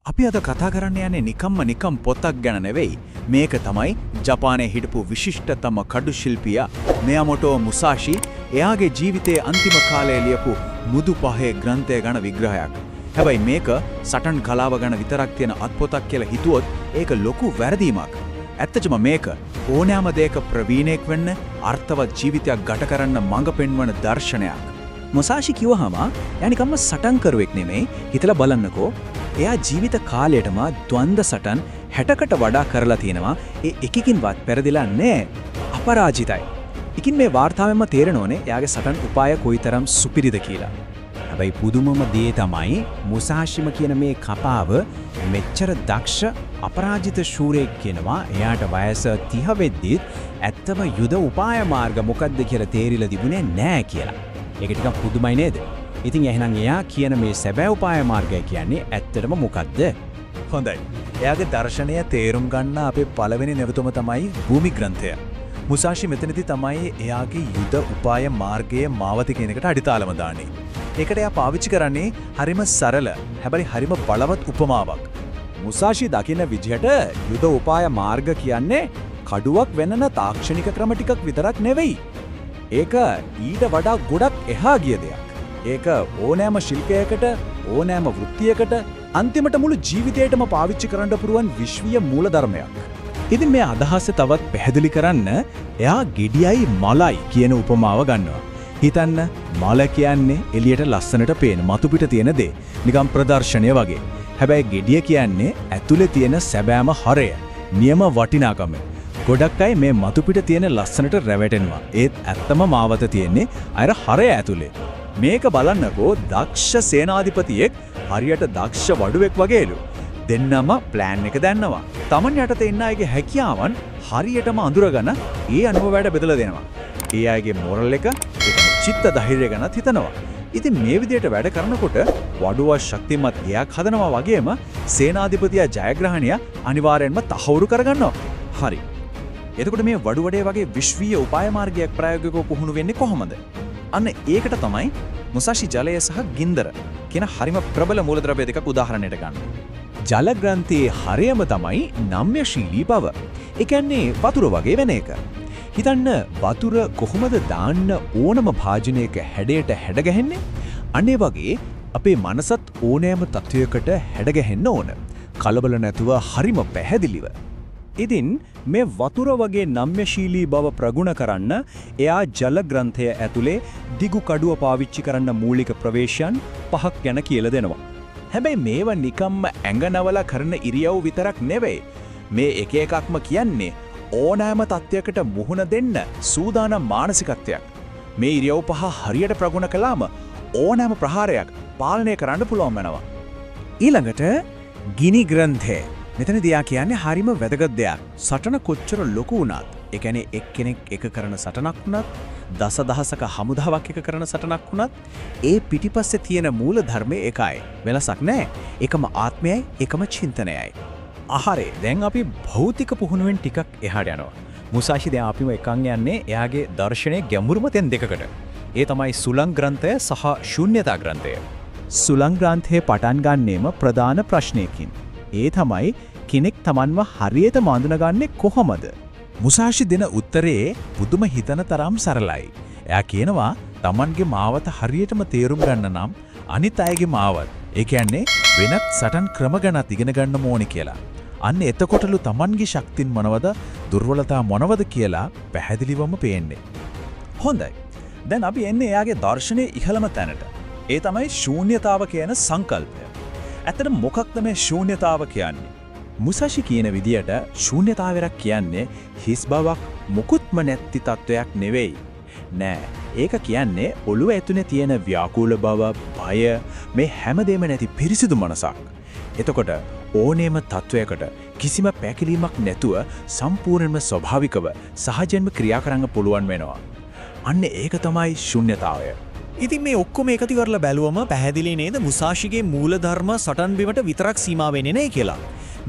අපි අද කතා කරන්න යන්නේ නිකම් පොතක් ගැන නෙවෙයි. මේක තමයි ජපානයේ හිටපු විශිෂ්ටතම කඩු ශිල්පියා මියාමොටෝ මුසාෂි එයාගේ ජීවිතයේ අන්තිම කාලයේ ලියපු මුදු පහේ ග්‍රන්ථය ගැන විග්‍රහයක්. හැබැයි මේක සටන් කලාව ගැන විතරක් තියෙන අත්පොතක් කියලා හිතුවොත් ඒක ලොකු වැරදීමක්. ඇත්තටම මේක ඕනෑම දෙයක ප්‍රවීණයෙක් වෙන්න අර්ථවත් ජීවිතයක් ගත කරන්න මඟ පෙන්වන දර්ශනයක්. මොසාෂි කිව්වහම යනිකම්ම සටන් කරුවෙක් නෙමෙයි හිතලා බලන්නකෝ. එයා ජීවිත කාලයටම ද්වන්ද සටන් 60කට වඩා කරලා තියෙනවා. ඒ එකකින්වත් පෙරදිලා නැහැ. අපරාජිතයි. ඉතින් මේ වාර්තාවෙන්ම තේරෙනෝනේ එයාගේ සටන් උපාය කොයිතරම් සුපිරිද කියලා. හැබැයි පුදුමම දේ තමයි මුසාෂිම කියන මේ කපාව මෙච්චර දක්ෂ අපරාජිත ශූරයෙක් කියනවා. එයාට වයස 30 වෙද්දිත් ඇත්තම යුද උපාය මාර්ග මොකක්ද කියලා තේරිලා තිබුණේ නැහැ කියලා. ඒක ටිකක් පුදුමයි නේද? ඉතින් එහෙනම් එයා කියන මේ සැබෑ උපාය මාර්ගය කියන්නේ ඇත්තටම මොකක්ද? හොඳයි. එයාගේ දර්ශනය තේරුම් ගන්න අපේ පළවෙනි නැවතුම තමයි භූමි ග්‍රන්ථය. මුසාෂි මෙතනදී තමයි එයාගේ යුද උපාය මාර්ගයේ මාවත කියන එකට අඩිතාලම දාන්නේ. ඒකට එයා පාවිච්චි කරන්නේ හරිම සරල හැබැයි හරිම බලවත් උපමාවක්. මුසාෂි දකින්න විදිහට යුද උපාය මාර්ග කියන්නේ කඩුවක් වෙනන තාක්ෂණික ක්‍රම ටිකක් විතරක් නෙවෙයි. ඒක ඊට වඩා ගොඩක් එහා ගිය දෙයක්. ඒක ඕනෑම ශිල්පයකට ඕනෑම වෘත්තියකට අන්තිමට මුළු ජීවිතේටම පාවිච්චි කරන්න පුරුවන් විශ්වීය මූලධර්මයක්. ඉතින් මේ අදහස තවත් පැහැදිලි කරන්න එයා ගෙඩියයි මලයි කියන උපමාව ගන්නවා. හිතන්න මල කියන්නේ එළියට ලස්සනට පේන මතු පිට තියෙන දේ. නිකම් ප්‍රදර්ශනය වගේ. හැබැයි ගෙඩිය කියන්නේ ඇතුලේ තියෙන සැබෑම හරය. නියම වටිනාකම. ගොඩක් අය මේ මතු පිට තියෙන ලස්සනට රැවටෙනවා. ඒත් ඇත්තම මාවත තියෙන්නේ අර හරය ඇතුලේ. මේක බලන්නකෝ දක්ෂ සේනාධිපතියෙක් හරියට දක්ෂ වඩුවෙක් වගේලු. දෙන්නම ප්ලෑන් එක දන්නවා. Taman යටතේ ඉන්න අයගේ හැකියාවන් හරියටම අඳුරගෙන ඒ අනුව වැඩ බෙදලා දෙනවා. ඒ අයගේ මොරල් එක ඒකම චිත්ත ධෛර්යය ගැනත් හිතනවා. ඉතින් මේ විදිහට වැඩ කරනකොට වඩුව ශක්තිමත් ගයක් හදනවා වගේම සේනාධිපතියා ජයග්‍රහණය අනිවාර්යෙන්ම තහවුරු කරගන්නවා. හරි. එතකොට මේ වඩුවඩේ වගේ විශ්වීය උපාය මාර්ගයක් ප්‍රායෝගිකව පුහුණු වෙන්නේ කොහොමද? අන්න ඒකට තමයි මුසාෂි ජලය සහ ගින්දර කියන හරිම ප්‍රබල මූලද්‍රව්‍ය දෙකක් උදාහරණයට ගන්න. ජල ග්‍රන්ථයේ හරයම තමයි නම්‍යශීලී බව. ඒ කියන්නේ වතුර වගේ වෙන එක. හිතන්න වතුර කොහොමද දාන්න ඕනම භාජනයක හැඩයට හැඩගැහෙන්නේ? අන්න ඒ වගේ අපේ මනසත් ඕනෑම තත්වයකට හැඩගැහෙන්න ඕන. කලබල නැතුව හරිම පැහැදිලිව. ඉතින් මේ වතුර වගේ නම්‍යශීලී බව ප්‍රගුණ කරන්න එයා ජල ග්‍රන්ථය ඇතුලේ දිගු කඩුව පාවිච්චි කරන්න මූලික ප්‍රවේශයන් 5ක් ගැන කියලා දෙනවා. හැබැයි මේවා නිකම්ම ඇඟනවල කරන ඉරියව් විතරක් නෙවෙයි. මේ එක එකක්ම කියන්නේ ඕනෑම තත්යකට මුහුණ දෙන්න සූදානම් මානසිකත්වයක්. මේ ඉරියව් 5 හරියට ප්‍රගුණ කළාම ඕනෑම ප්‍රහාරයක් පාලනය කරන්න පුළුවන් වෙනවා. ඊළඟට ගිනි ග්‍රන්ථය. මෙතනදී යා කියන්නේ හරිම වැදගත් දෙයක්. සටන කොච්චර ලොකු වුණත්, ඒ කියන්නේ එක්කෙනෙක් එක කරන සටනක් වුණත්, දසදහසක හමුදාවක් එක කරන සටනක් වුණත්, ඒ පිටිපස්සේ තියෙන මූල ධර්මය එකයි. වෙනසක් නැහැ. එකම ආත්මයයි, එකම චින්තනයයි. ආහාරේ දැන් අපි භෞතික පුහුණුවෙන් ටිකක් එහාට යනවා. මුසාෂි දැන් අපිම එකන් යන්නේ එයාගේ දර්ශනයේ ගැඹුරුම තැන් දෙකකට. ඒ තමයි සුලං ග්‍රන්ථය සහ ශූන්‍යතා ග්‍රන්ථය. සුලං ග්‍රන්ථයේ පටන් ගන්නෙම ප්‍රධාන ප්‍රශ්නයකින්. ඒ තමයි කෙනෙක් Tamanව හරියටම අඳුනගන්නේ කොහොමද? මුසාෂි දෙන උත්තරේ පුදුම හිතන තරම් සරලයි. එයා කියනවා Tamanගේ මාවත හරියටම තේරුම් ගන්න නම් අනිත් අයගේ මාවත, ඒ කියන්නේ වෙනත් සටන් ක්‍රම ගැනත් ඉගෙන ගන්න ඕනේ කියලා. අන්න එතකොටලු Tamanගේ ශක්තින් මොනවද, දුර්වලතා මොනවද කියලා පැහැදිලිවම පේන්නේ. හොඳයි. දැන් අපි එන්නේ එයාගේ දර්ශනයේ ඉහළම තැනට. ඒ තමයි ශූන්‍යතාව කියන සංකල්පය. ඇත්තට මොකක්ද මේ ශූන්‍යතාව කියන්නේ? මුසාෂි කියන විදියට ශූන්‍යතාවයක් කියන්නේ හිස් බවක් මුකුත්ම නැති තත්වයක් නෙවෙයි. නෑ. ඒක කියන්නේ ඔළුව ඇතුලේ තියෙන ව්‍යාකූල බව, බය, මේ හැමදේම නැති පිරිසිදු මනසක්. එතකොට ඕනෑම තත්වයකට කිසිම පැකිලීමක් නැතුව සම්පූර්ණයෙන්ම ස්වභාවිකව සහජයෙන්ම ක්‍රියා කරන්න පුළුවන් වෙනවා. අන්න ඒක තමයි ශූන්‍යතාවය. ඉතින් මේ ඔක්කොම එකතු කරලා බැලුවම පැහැදිලි නේද මුසාෂිගේ මූලධර්ම සටන් බිමට විතරක් සීමා වෙන්නේ නැහැ කියලා.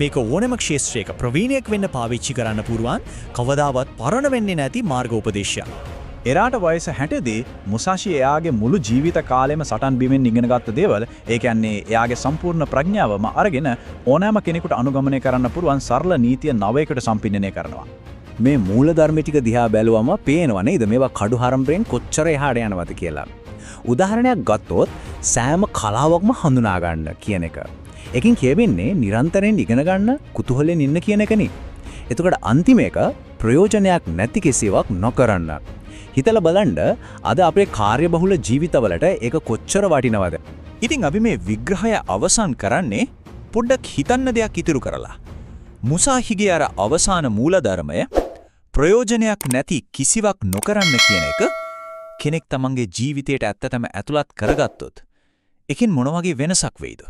මේක ඕනෑම ක්ෂේත්‍රයක ප්‍රවීණයෙක් වෙන්න පාවිච්චි කරන්න පුරුවන් කවදාවත් පරණ වෙන්නේ නැති මාර්ගෝපදේශයක්. එරාට වයස 60දී මුසාෂි එයාගේ මුළු ජීවිත කාලෙම සටන් බිමෙන් ඉගෙන ගත්ත දේවල් ඒ කියන්නේ එයාගේ සම්පූර්ණ ප්‍රඥාවම අරගෙන ඕනෑම කෙනෙකුට අනුගමනය කරන්න පුළුවන් සරල නීතිය නවයකට සම්පින්නනය කරනවා. මේ මූලධර්ම ටික දිහා බැලුවම පේනවා නේද මේවා කඩුහරම්බෙන් කොච්චර එහාට යනවද කියලා. උදාහරණයක් ගත්තොත් සෑම කලාවක්ම හඳුනා ගන්න කියන එක. එකකින් කියවෙන්නේ නිරන්තරයෙන් ඉගෙන ගන්න කුතුහලෙන් ඉන්න කියන එකනේ. එතකොට අන්තිම එක ප්‍රයෝජනයක් නැති කිසිවක් නොකරන්න. හිතලා බලන්න අද අපේ කාර්යබහුල ජීවිතවලට ඒක කොච්චර වටිනවද? ඉතින් අපි මේ විග්‍රහය අවසන් කරන්නේ පොඩ්ඩක් හිතන්න දෙයක් ඉතුරු කරලා. මුසාහිගේ අර අවසාන මූලධර්මය ප්‍රයෝජනයක් නැති කිසිවක් නොකරන්න කියන එක කෙනෙක් තමන්ගේ ජීවිතයට ඇත්තටම ඇතුළත් කරගත්තොත් එකින් මොන වගේ වෙනසක් වෙයිද?